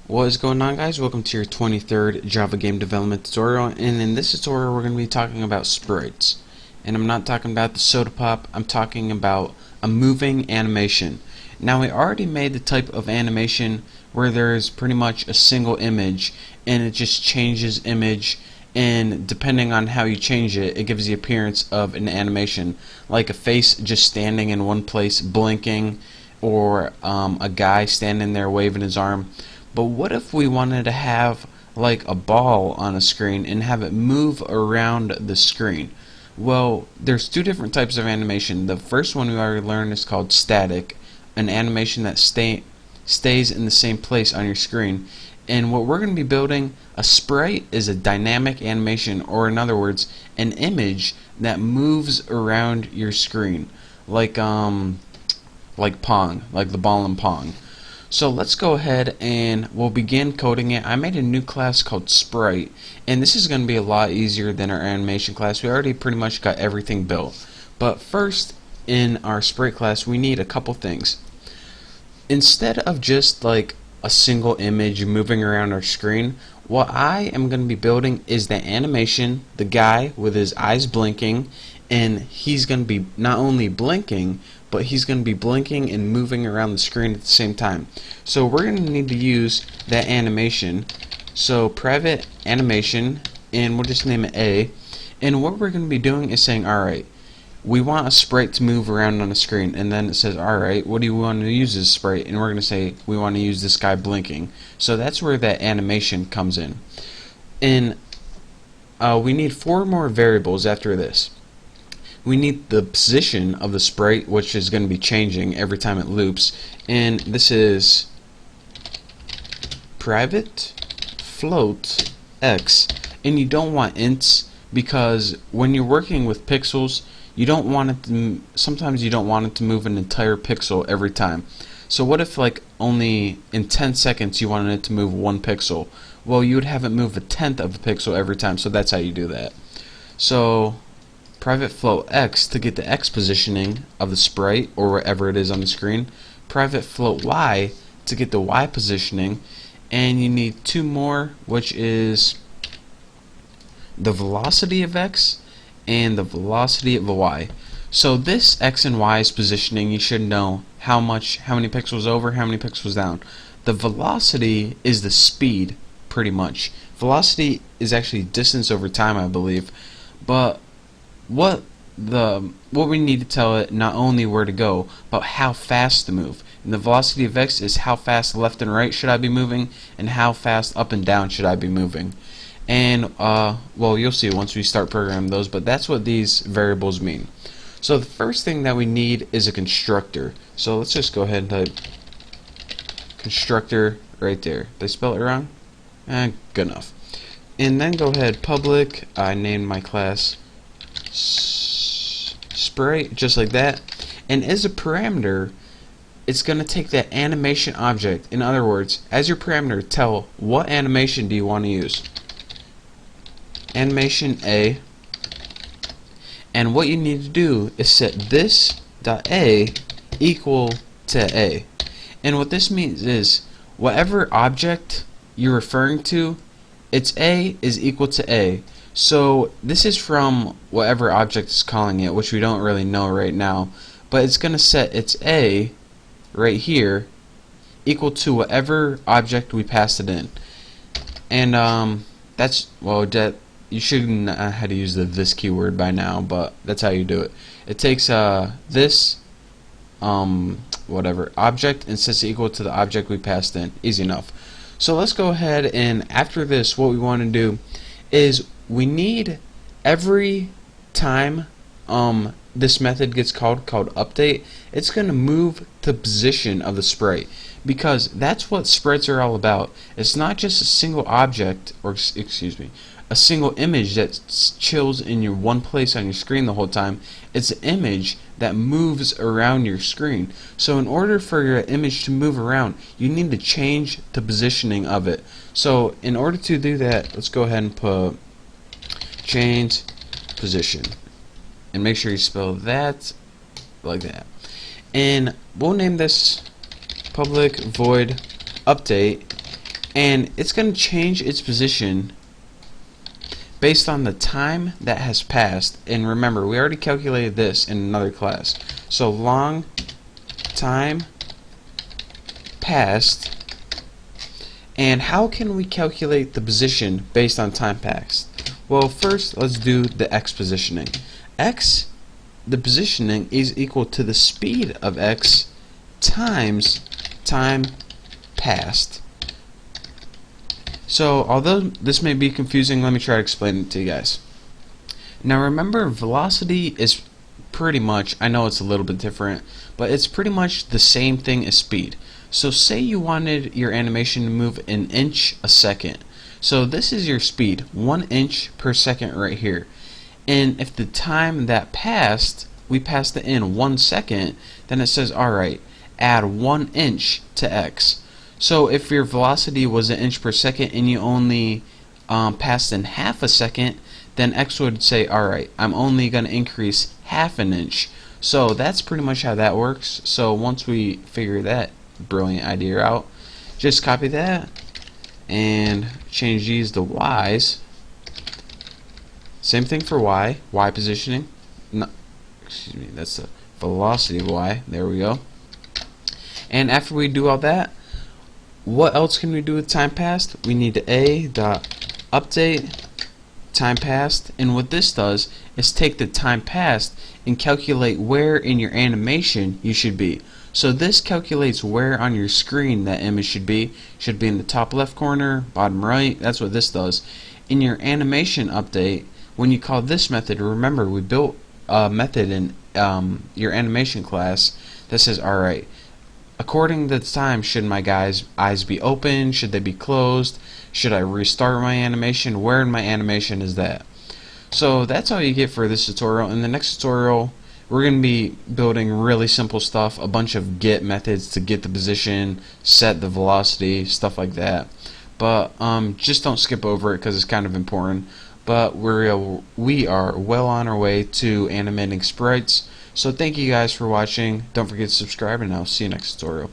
What is going on, guys? Welcome to your 23rd Java game development tutorial, and in this tutorial we're going to be talking about sprites. And I'm not talking about the soda pop, I'm talking about a moving animation. Now, we already made the type of animation where there's pretty much a single image and it just changes image, and depending on how you change it, it gives the appearance of an animation, like a face just standing in one place blinking, or a guy standing there waving his arm. But what if we wanted to have like a ball on a screen and have it move around the screen? Well, there's two different types of animation. The first one we already learned is called static, an animation that stays in the same place on your screen. And what we're going to be building, a sprite, is a dynamic animation, or in other words, an image that moves around your screen, like Pong, like the ball in Pong. So let's go ahead and we'll begin coding it. I made a new class called Sprite, and this is going to be a lot easier than our animation class. We already pretty much got everything built. But first, in our Sprite class, we need a couple things. Instead of just like a single image moving around our screen, what I am going to be building is the animation, the guy with his eyes blinking, and he's going to be not only blinking, but he's going to be blinking and moving around the screen at the same time. So we're going to need to use that animation. So private animation, and we'll just name it A. And what we're going to be doing is saying, alright, we want a sprite to move around on the screen, and then it says, alright, what do you want to use as a sprite? And we're going to say we want to use this guy blinking. So that's where that animation comes in. And we need 4 more variables after this. We need the position of the sprite, which is going to be changing every time it loops, and this is private float x. And you don't want ints, because when you're working with pixels, you don't want it to, sometimes you don't want it to move an entire pixel every time. So what if like only in 10 seconds you wanted it to move 1 pixel? Well, you would have it move 1/10 of a pixel every time, so that's how you do that. So private float x to get the x positioning of the sprite, or wherever it is on the screen. Private float y to get the y positioning. And you need 2 more, which is the velocity of x and the velocity of y. So this x and y's positioning, you should know how many pixels over, how many pixels down. The velocity is the speed, pretty much. Velocity is actually distance over time, I believe. But what we need to tell it not only where to go, but how fast to move. And the velocity of x is how fast left and right should I be moving, and how fast up and down should I be moving. And well, you'll see once we start programming those, but that's what these variables mean. So the first thing that we need is a constructor. So let's just go ahead and type constructor right there. Did I spell it wrong? Good enough. And then go ahead, public, I named my class Sprite, just like that. And as a parameter, it's going to take that animation object. In other words, as your parameter, tell what animation do you want to use. Animation A. And what you need to do is set this.a equal to A. And what this means is whatever object you're referring to, its A is equal to A. So this is from whatever object is calling it, which we don't really know right now, but it's going to set its A right here equal to whatever object we passed it in. And that's, well, you should know how to use the this keyword by now, but that's how you do it. It takes this whatever object and sets it equal to the object we passed in. Easy enough. So let's go ahead, and after this, what we want to do is we need every time this method gets called update, it's going to move the position of the sprite, because that's what sprites are all about. It's not just a single object, or excuse me, a single image that chills in your one place on your screen the whole time. It's an image that moves around your screen. So in order for your image to move around, you need to change the positioning of it. So in order to do that, let's go ahead and put change position, and make sure you spell that like that. And we'll name this public void update, and it's going to change its position based on the time that has passed. And remember, we already calculated this in another class. So long time passed. And how can we calculate the position based on time passed? Well, first let's do the x positioning. X, the positioning, is equal to the speed of x times time passed. So although this may be confusing, let me try to explain it to you guys. Now remember, velocity is pretty much, I know it's a little bit different, but it's pretty much the same thing as speed. So say you wanted your animation to move an inch a second. So this is your speed, 1 inch per second right here. And if the time that passed, we passed it in 1 second, then it says, alright, add 1 inch to x. So if your velocity was an inch per second and you only passed in half a second, then x would say, alright, I'm only going to increase half an inch. So that's pretty much how that works. So once we figure that brilliant idea out, just copy that and change these to y's. Same thing for y positioning. No, excuse me, that's the velocity of y. There we go. And after we do all that, what else can we do with time passed? We need to a.update time passed, and what this does is take the time passed and calculate where in your animation you should be. So this calculates where on your screen that image should be. Should be in the top left corner, bottom right. That's what this does. In your animation update, when you call this method, remember we built a method in your animation class that says, alright, according to the time, should my guys' eyes be open? Should they be closed? Should I restart my animation? Where in my animation is that? So that's all you get for this tutorial. In the next tutorial, we're going to be building really simple stuff, a bunch of get methods to get the position, set the velocity, stuff like that. But just don't skip over it because it's kind of important. But we are well on our way to animating sprites. So thank you guys for watching. Don't forget to subscribe, and I'll see you next tutorial.